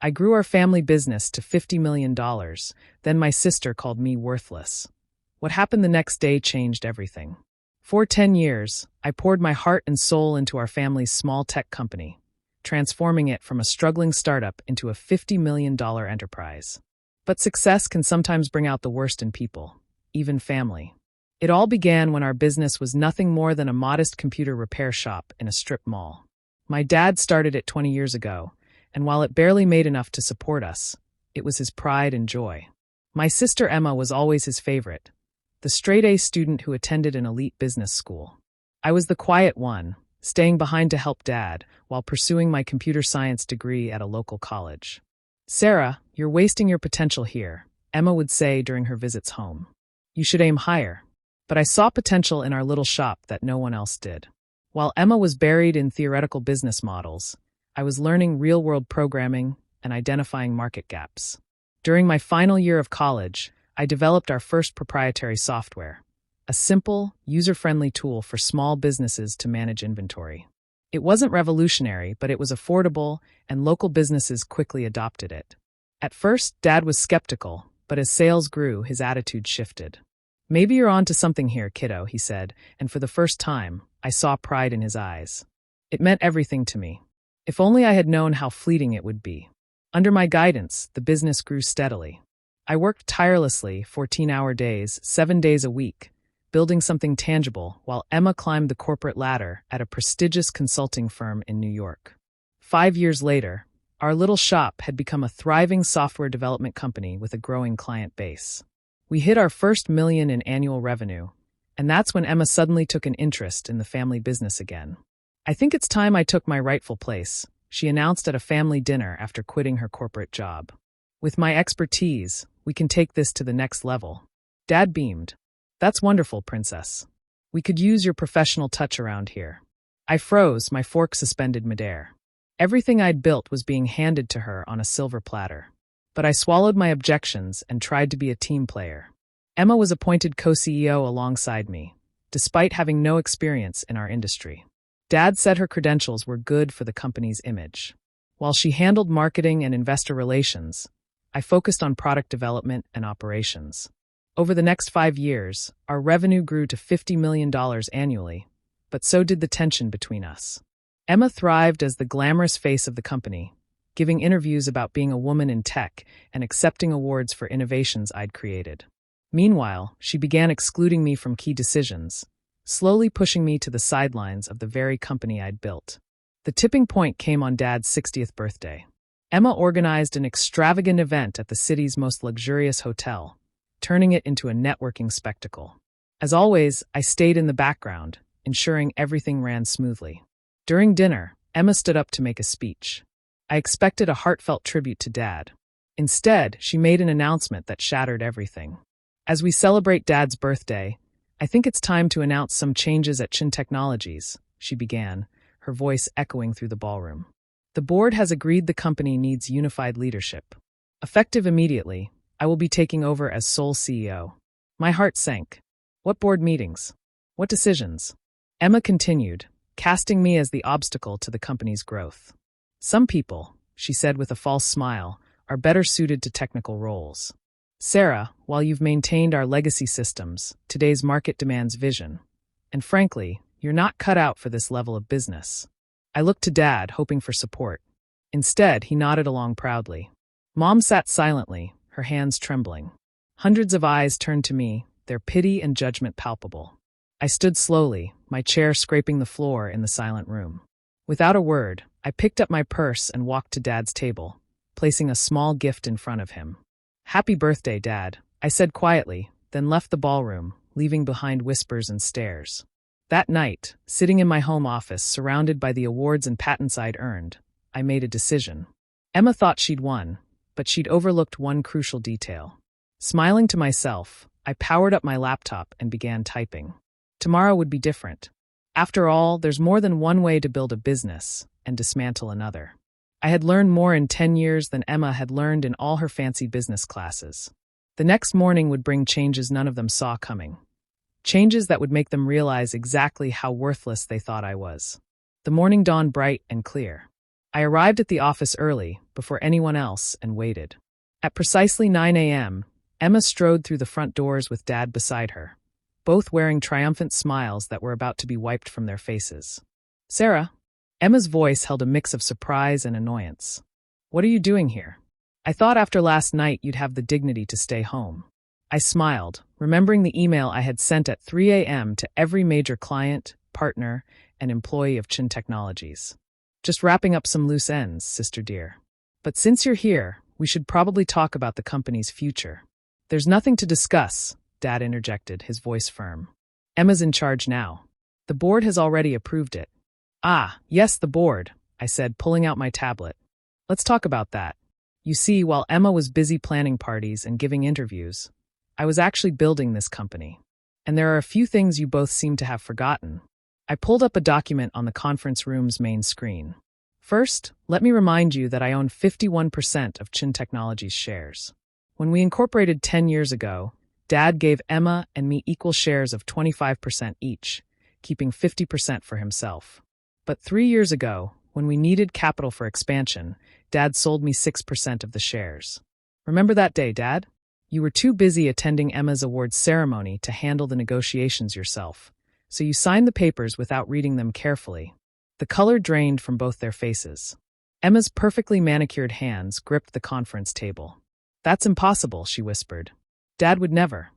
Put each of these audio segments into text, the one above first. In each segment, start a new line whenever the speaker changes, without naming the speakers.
I grew our family business to $50 million. Then my sister called me worthless. What happened the next day changed everything. For 10 years, I poured my heart and soul into our family's small tech company, transforming it from a struggling startup into a $50 million enterprise. But success can sometimes bring out the worst in people, even family. It all began when our business was nothing more than a modest computer repair shop in a strip mall. My dad started it 20 years ago, and while it barely made enough to support us, it was his pride and joy. My sister Emma was always his favorite, the straight-A student who attended an elite business school. I was the quiet one, staying behind to help Dad while pursuing my computer science degree at a local college. "Sarah, you're wasting your potential here," Emma would say during her visits home. "You should aim higher." But I saw potential in our little shop that no one else did. While Emma was buried in theoretical business models, I was learning real-world programming and identifying market gaps. During my final year of college, I developed our first proprietary software, a simple, user-friendly tool for small businesses to manage inventory. It wasn't revolutionary, but it was affordable, and local businesses quickly adopted it. At first, Dad was skeptical, but as sales grew, his attitude shifted. "Maybe you're onto something here, kiddo," he said, and for the first time, I saw pride in his eyes. It meant everything to me. If only I had known how fleeting it would be. Under my guidance, the business grew steadily. I worked tirelessly, 14-hour days, 7 days a week, building something tangible while Emma climbed the corporate ladder at a prestigious consulting firm in New York. 5 years later, our little shop had become a thriving software development company with a growing client base. We hit our first $1 million in annual revenue, and that's when Emma suddenly took an interest in the family business again. "I think it's time I took my rightful place," she announced at a family dinner after quitting her corporate job. "With my expertise, we can take this to the next level." Dad beamed. "That's wonderful, princess. We could use your professional touch around here." I froze, my fork suspended midair. Everything I'd built was being handed to her on a silver platter. But I swallowed my objections and tried to be a team player. Emma was appointed co-CEO alongside me, despite having no experience in our industry. Dad said her credentials were good for the company's image. While she handled marketing and investor relations, I focused on product development and operations. Over the next 5 years, our revenue grew to $50 million annually, but so did the tension between us. Emma thrived as the glamorous face of the company, giving interviews about being a woman in tech and accepting awards for innovations I'd created. Meanwhile, she began excluding me from key decisions, slowly pushing me to the sidelines of the very company I'd built. The tipping point came on Dad's 60th birthday. Emma organized an extravagant event at the city's most luxurious hotel, turning it into a networking spectacle. As always, I stayed in the background, ensuring everything ran smoothly. During dinner, Emma stood up to make a speech. I expected a heartfelt tribute to Dad. Instead, she made an announcement that shattered everything. "As we celebrate Dad's birthday, I think it's time to announce some changes at Chin Technologies," she began, her voice echoing through the ballroom. "The board has agreed the company needs unified leadership. Effective immediately, I will be taking over as sole CEO." My heart sank. What board meetings? What decisions? Emma continued, casting me as the obstacle to the company's growth. "Some people," she said with a false smile, "are better suited to technical roles. Sarah, while you've maintained our legacy systems, today's market demands vision. And frankly, you're not cut out for this level of business." I looked to Dad, hoping for support. Instead, he nodded along proudly. Mom sat silently, her hands trembling. Hundreds of eyes turned to me, their pity and judgment palpable. I stood slowly, my chair scraping the floor in the silent room. Without a word, I picked up my purse and walked to Dad's table, placing a small gift in front of him. "Happy birthday, Dad," I said quietly, then left the ballroom, leaving behind whispers and stares. That night, sitting in my home office surrounded by the awards and patents I'd earned, I made a decision. Emma thought she'd won, but she'd overlooked one crucial detail. Smiling to myself, I powered up my laptop and began typing. Tomorrow would be different. After all, there's more than one way to build a business and dismantle another. I had learned more in 10 years than Emma had learned in all her fancy business classes. The next morning would bring changes none of them saw coming. Changes that would make them realize exactly how worthless they thought I was. The morning dawned bright and clear. I arrived at the office early, before anyone else, and waited. At precisely 9 a.m., Emma strode through the front doors with Dad beside her, both wearing triumphant smiles that were about to be wiped from their faces. "Sarah?" Emma's voice held a mix of surprise and annoyance. "What are you doing here? I thought after last night you'd have the dignity to stay home." I smiled, remembering the email I had sent at 3 a.m. to every major client, partner, and employee of Chin Technologies. "Just wrapping up some loose ends, sister dear. But since you're here, we should probably talk about the company's future." "There's nothing to discuss," Dad interjected, his voice firm. "Emma's in charge now. The board has already approved it." "Ah, yes, the board," I said, pulling out my tablet. "Let's talk about that. You see, while Emma was busy planning parties and giving interviews, I was actually building this company. And there are a few things you both seem to have forgotten." I pulled up a document on the conference room's main screen. "First, let me remind you that I own 51% of Chin Technologies shares. When we incorporated 10 years ago, Dad gave Emma and me equal shares of 25% each, keeping 50% for himself. But 3 years ago, when we needed capital for expansion, Dad sold me 6% of the shares. Remember that day, Dad? You were too busy attending Emma's awards ceremony to handle the negotiations yourself, so you signed the papers without reading them carefully." The color drained from both their faces. Emma's perfectly manicured hands gripped the conference table. "That's impossible," she whispered. "Dad would never."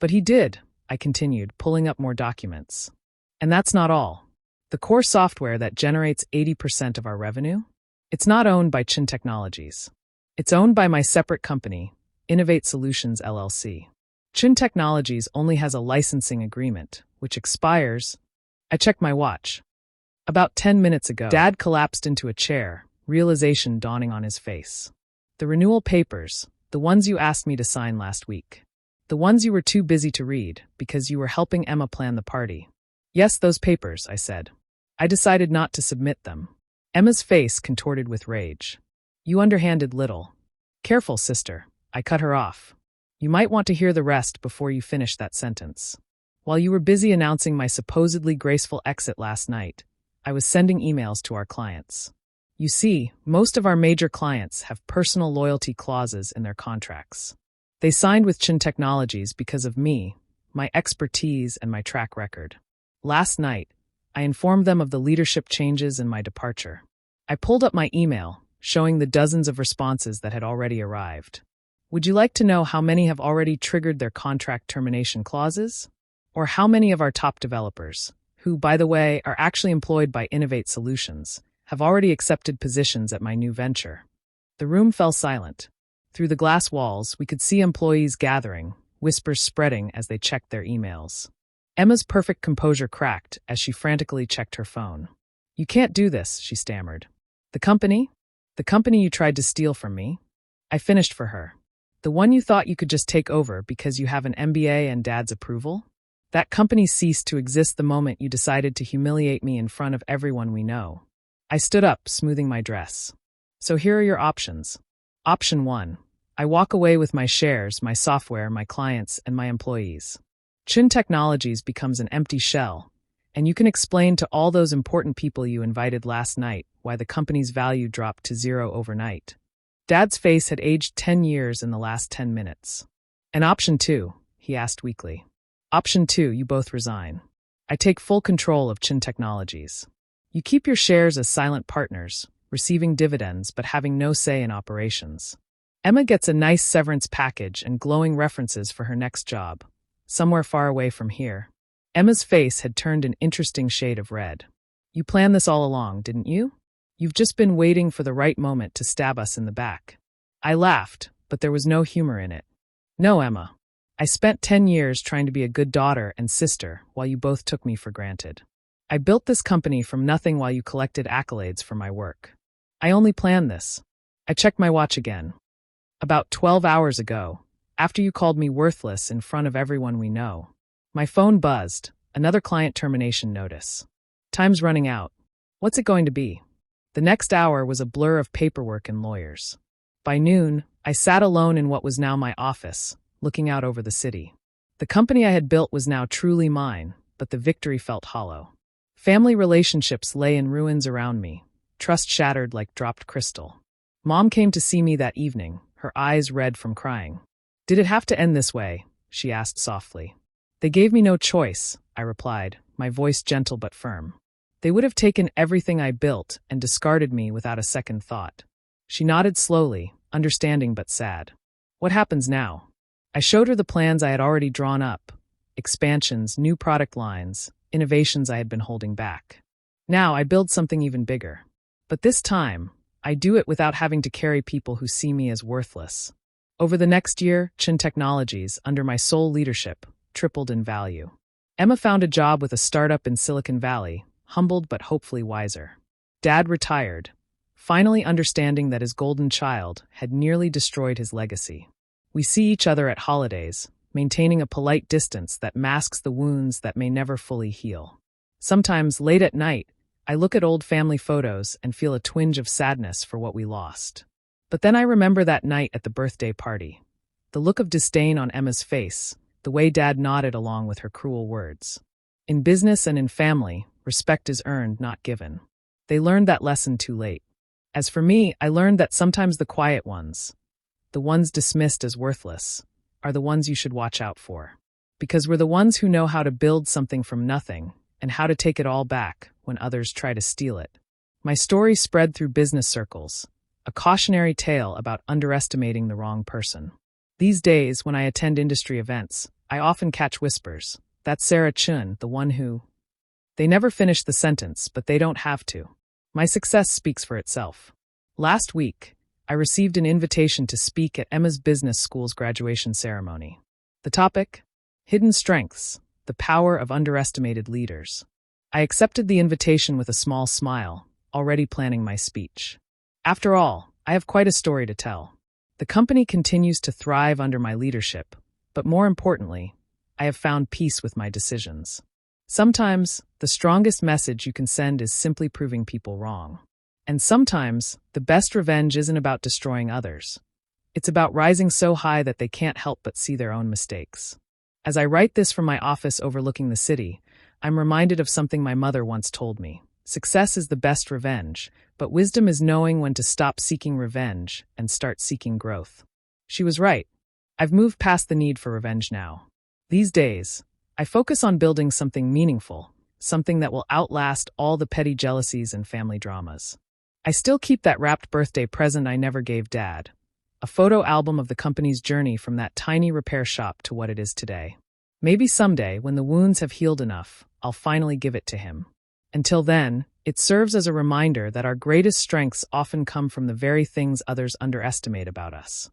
"But he did," I continued, pulling up more documents. "And that's not all. The core software that generates 80% of our revenue? It's not owned by Chin Technologies. It's owned by my separate company, Innovate Solutions LLC. Chin Technologies only has a licensing agreement, which expires." I checked my watch. About 10 minutes ago, Dad collapsed into a chair, realization dawning on his face. "The renewal papers, the ones you asked me to sign last week. The ones you were too busy to read, because you were helping Emma plan the party." "Yes, those papers," I said. "I decided not to submit them." Emma's face contorted with rage. "You underhanded little." "Careful, sister," I cut her off. "You might want to hear the rest before you finish that sentence. While you were busy announcing my supposedly graceful exit last night, I was sending emails to our clients. You see, most of our major clients have personal loyalty clauses in their contracts. They signed with Chin Technologies because of me, my expertise, and my track record. Last night, I informed them of the leadership changes and my departure. I pulled up my email, showing the dozens of responses that had already arrived. Would you like to know how many have already triggered their contract termination clauses? Or how many of our top developers, who, by the way, are actually employed by Innovate Solutions, have already accepted positions at my new venture?" The room fell silent. Through the glass walls, we could see employees gathering, whispers spreading as they checked their emails. Emma's perfect composure cracked as she frantically checked her phone. "You can't do this," she stammered. "The company? The company you tried to steal from me?" I finished for her. "The one you thought you could just take over because you have an MBA and Dad's approval? That company ceased to exist the moment you decided to humiliate me in front of everyone we know." I stood up, smoothing my dress. "So here are your options. Option 1. I walk away with my shares, my software, my clients, and my employees. Chin Technologies becomes an empty shell, and you can explain to all those important people you invited last night why the company's value dropped to zero overnight." Dad's face had aged 10 years in the last 10 minutes. "And option 2, he asked weakly. "Option 2, you both resign. I take full control of Chin Technologies. You keep your shares as silent partners, receiving dividends but having no say in operations. Emma gets a nice severance package and glowing references for her next job, somewhere far away from here." Emma's face had turned an interesting shade of red. "You planned this all along, didn't you? You've just been waiting for the right moment to stab us in the back." I laughed, but there was no humor in it. "No, Emma. I spent 10 years trying to be a good daughter and sister while you both took me for granted. I built this company from nothing while you collected accolades for my work. I only planned this." I checked my watch again. "About 12 hours ago, after you called me worthless in front of everyone we know, my phone buzzed, another client termination notice. Time's running out. What's it going to be?" The next hour was a blur of paperwork and lawyers. By noon, I sat alone in what was now my office, looking out over the city. The company I had built was now truly mine, but the victory felt hollow. Family relationships lay in ruins around me, trust shattered like dropped crystal. Mom came to see me that evening, her eyes red from crying. "Did it have to end this way?" she asked softly. "They gave me no choice," I replied, my voice gentle but firm. "They would have taken everything I built and discarded me without a second thought." She nodded slowly, understanding but sad. "What happens now?" I showed her the plans I had already drawn up. Expansions, new product lines, innovations I had been holding back. Now I build something even bigger. But this time, I do it without having to carry people who see me as worthless. Over the next year, Chin Technologies, under my sole leadership, tripled in value. Emma found a job with a startup in Silicon Valley, humbled but hopefully wiser. Dad retired, finally understanding that his golden child had nearly destroyed his legacy. We see each other at holidays, maintaining a polite distance that masks the wounds that may never fully heal. Sometimes, late at night, I look at old family photos and feel a twinge of sadness for what we lost. But then I remember that night at the birthday party. The look of disdain on Emma's face, the way Dad nodded along with her cruel words. In business and in family, respect is earned, not given. They learned that lesson too late. As for me, I learned that sometimes the quiet ones, the ones dismissed as worthless, are the ones you should watch out for. Because we're the ones who know how to build something from nothing and how to take it all back when others try to steal it. My story spread through business circles, a cautionary tale about underestimating the wrong person. These days, when I attend industry events, I often catch whispers. "That's Sarah Chun, the one who..." They never finish the sentence, but they don't have to. My success speaks for itself. Last week, I received an invitation to speak at Emma's business school's graduation ceremony. The topic? Hidden Strengths, the Power of Underestimated Leaders. I accepted the invitation with a small smile, already planning my speech. After all, I have quite a story to tell. The company continues to thrive under my leadership, but more importantly, I have found peace with my decisions. Sometimes, the strongest message you can send is simply proving people wrong. And sometimes, the best revenge isn't about destroying others. It's about rising so high that they can't help but see their own mistakes. As I write this from my office overlooking the city, I'm reminded of something my mother once told me. Success is the best revenge, but wisdom is knowing when to stop seeking revenge and start seeking growth. She was right. I've moved past the need for revenge now. These days, I focus on building something meaningful, something that will outlast all the petty jealousies and family dramas. I still keep that wrapped birthday present I never gave Dad, a photo album of the company's journey from that tiny repair shop to what it is today. Maybe someday, when the wounds have healed enough, I'll finally give it to him. Until then, it serves as a reminder that our greatest strengths often come from the very things others underestimate about us.